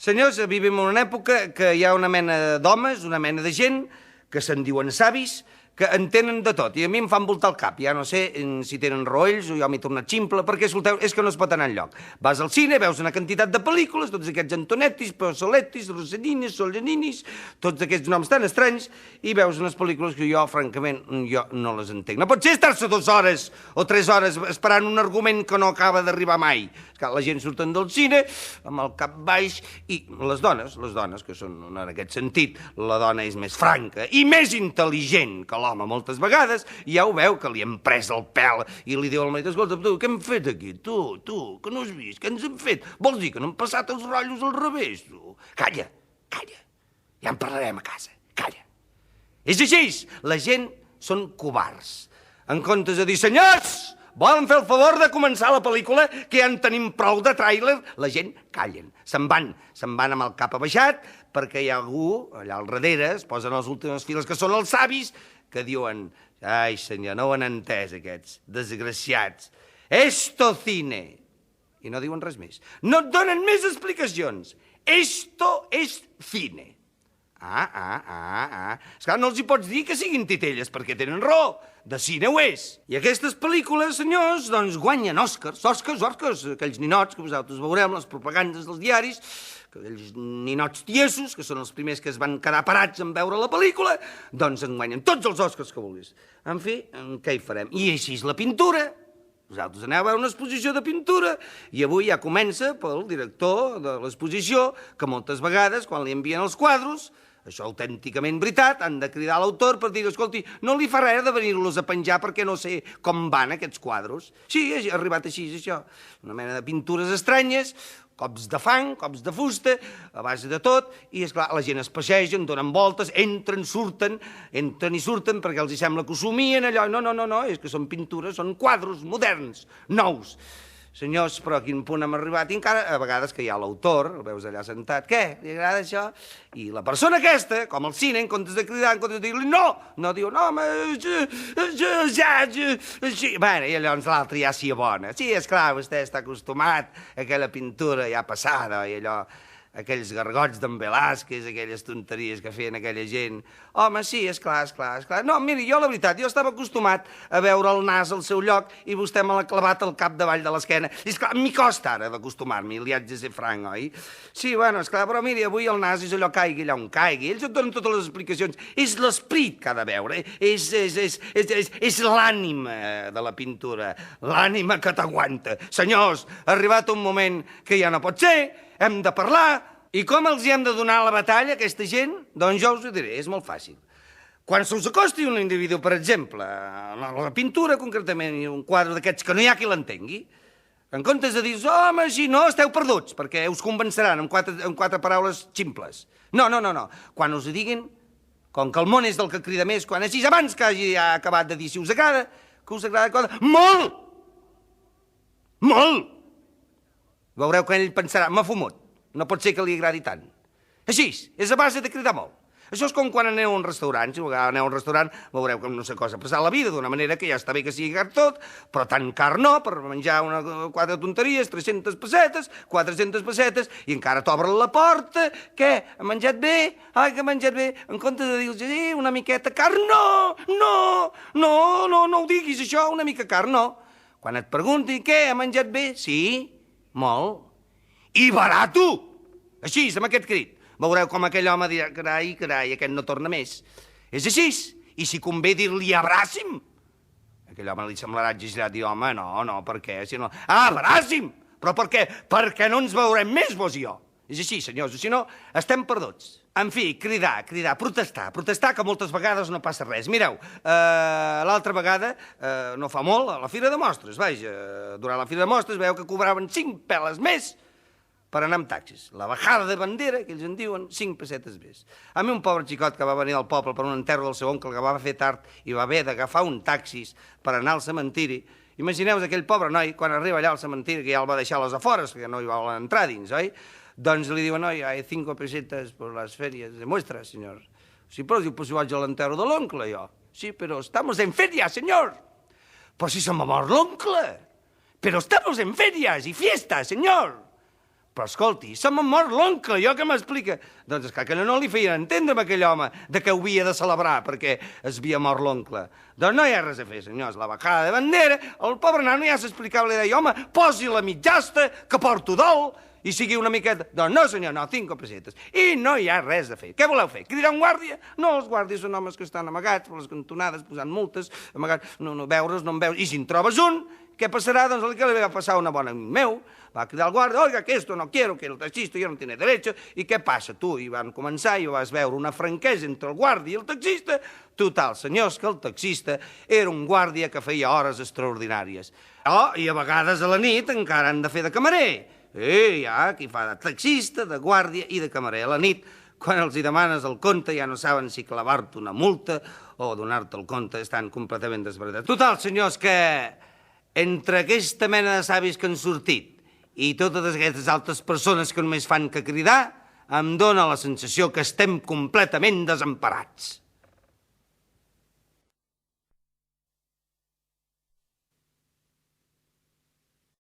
Senyors, vivim en una època que hi ha una mena d'homes, una mena de gent, que se'n diuen savis, que entenen de tot, i a mi em fan voltar el cap. Ja no sé si tenen raó ells o jo m'he tornat ximple, perquè, escolteu, és que no es pot anar enlloc. Vas al cine, veus una quantitat de pel·lícules, tots aquests Antonetis, Pasoletis, Rossellines, Soleninis, tots aquests noms tan estranys, i veus unes pel·lícules que jo, francament, jo no les entenc. No pot ser estar-se 2 hores o 3 hores esperant un argument que no acaba d'arribar mai. La gent surten del cine amb el cap baix i les dones, que són en aquest sentit, la dona és més franca i més intel·ligent que l'home moltes vegades, i ja ho veu que li han pres el pèl i li diu al marit: escolta, tu, què hem fet aquí? Tu, que no has vist? Què ens hem fet? Vols dir que no hem passat els rotllos al revés, tu? Calla, ja en parlarem a casa, calla. És així, la gent són covards. En comptes de dir: senyors, volen fer el favor de començar la pel·lícula, que ja en tenim prou de tràiler? La gent callen, se'n van amb el cap abaixat, perquè hi ha algú allà al darrere, es posen a les últimes files, que són els savis, que diuen: ai, senyor, no ho han entès, aquests desgraciats. Esto cine. I no diuen res més. No et donen més explicacions. Esto es cine. Esclar, no els hi pots dir que siguin titelles, perquè tenen raó. De cine ho és. I aquestes pel·lícules, senyors, doncs guanyen Oscars, aquells ninots que vosaltres veureu en les propagandes dels diaris, aquells ninots tiesos, que són els primers que es van quedar parats en veure la pel·lícula, doncs en guanyen tots els Oscars que vulguis. En fi, què hi farem? I així és la pintura. Vosaltres aneu a veure una exposició de pintura i avui ja comença pel director de l'exposició, que moltes vegades, quan li envien els quadros, això autènticament veritat, han de cridar l'autor per dir: escolti, no li fa res de venir-los a penjar perquè no sé com van aquests quadros. Sí, ha arribat així, això. Una mena de pintures estranyes, cops de fang, cops de fusta, a base de tot, i, esclar, la gent es passegen, donen voltes, entren i surten, perquè els hi sembla que ho somien, allò. No, és que són pintures, són quadros moderns, nous. Senyors, però a quin punt hem arribat? I encara, a vegades, que hi ha l'autor, el veus allà sentat: què, li agrada això? I la persona aquesta, com al cine, en comptes de cridar, en comptes de dir-li no diu: no, home, sí. Bueno, i llavors l'altre ja s'hi abona. Sí, esclar, vostè està acostumat a aquella pintura ja passada, i allò, aquells gargots d'en Velázquez, aquelles tonteries que feien aquella gent. Home, sí, esclar. No, miri, jo, la veritat, jo estava acostumat a veure el nas al seu lloc i vostè me l'ha clavat al cap davall de l'esquena. I, esclar, m'hi costa ara d'acostumar-m'hi, li haig de ser franc, oi? Sí, bueno, esclar, però miri, avui el nas és allò, caigui allà on caigui. Ells et donen totes les explicacions. És l'esperit que ha de veure, és l'ànima de la pintura, l'ànima que t'aguanta. Senyors, ha arribat un moment que ja no pot ser, hem de parlar. I com els hi hem de donar la batalla a aquesta gent? Doncs jo us ho diré, és molt fàcil. Quan se us acosti un individu, per exemple, a la pintura concretament, i un quadre d'aquests que no hi ha qui l'entengui, en comptes de dir: home, si no, esteu perduts, perquè us convenceran amb quatre paraules ximples. No. Quan us ho diguin, com que el món és del que crida més, quan així, abans que hagi acabat de dir si us agrada, que us agrada cosa, molt! Veureu que ell pensarà: m'ha fumut. No pot ser que li agradi tant. Així, és a base de cridar molt. Això és com quan aneu a un restaurant. Si aneu a un restaurant, veureu que no sé cosa passar la vida, d'una manera que ja està bé que sigui car tot, però tan car no, per menjar 4 tonteries, 300 pessetes, 400 pessetes, i encara t'obren la porta. Què? Ha menjat bé? Ai, que ha menjat bé. En comptes de dir-los: una miqueta car, no ho diguis, això, una mica car, no. Quan et pregunti: què, ha menjat bé? Sí, molt. I barato! Així, amb aquest crit. Veureu com aquell home dirà: carai, aquest no torna més. És així. I si convé dir-li: abràci'm, aquell home li semblarà exagerat dir: home, no, per què? Si no... abràci'm! Però per què? Perquè no ens veurem més, vos i jo. És així, senyors, o si no, estem perduts. En fi, cridar, protestar, que moltes vegades no passa res. Mireu, l'altra vegada, no fa molt, a la Fira de Mostres, vaja, durant la Fira de Mostres veieu que cobraven 5 peles més per anar amb taxis. La bajada de bandera, que ells en diuen, 5 pessetes més. A mi un pobre xicot que va venir al poble per un enterro del seu oncle, que va fer tard i va haver d'agafar un taxis per anar al cementiri. Imagineu-vos aquell pobre noi, quan arriba allà al cementiri, que ja el va deixar a les afores, que no hi volen entrar dins, oi? Doncs li diuen: oi, hay 5 pesetas por las ferias de muestra, señor. Sí, però diu: pues jo vaig a l'enterro de l'oncle, jo. Sí, però estamos en feria, señor. Però si se m'ha mort l'oncle. Però estamos en ferias y fiestas, señor. Però escolti, se m'ha mort l'oncle, jo què m'explica? Doncs és que no li feien entendre a aquell home de que ho havia de celebrar perquè es havia mort l'oncle. Doncs no hi ha res a fer, senyors. La bajada de bandera, el pobre nano ja s'explicava, li deia, home, posi la mitjasta, que porto dol, i sigui una miqueta... Doncs no, senyor, no, 5 pessetes. I no hi ha res a fer. Què voleu fer? Cridar un guàrdia? No, els guàrdies són homes que estan amagats per les cantonades, posant multes, amagats, no veure's, no en veus. I si en trobes un, què passarà? Doncs el que li va passar a un bon amic meu. Va cridar al guàrdia, oiga, que esto no quiero, que el taxista yo no tiene derecho. I què passa? Tu, i van començar i vas veure una franquesa entre el guàrdia i el taxista. Total, senyors, que el taxista era un guàrdia que feia hores extraordinàries. Oh, i a vegades a la nit encara han de fer de camarer. Hi ha qui fa de taxista, de guàrdia i de camarer. A la nit, quan els hi demanes el compte, ja no saben si clavar-te una multa o donar-te el compte, estan completament desbaratats. Total, senyors, que entre aquesta mena de savis que han sortit i totes aquestes altres persones que només fan que cridar, em dóna la sensació que estem completament desemparats.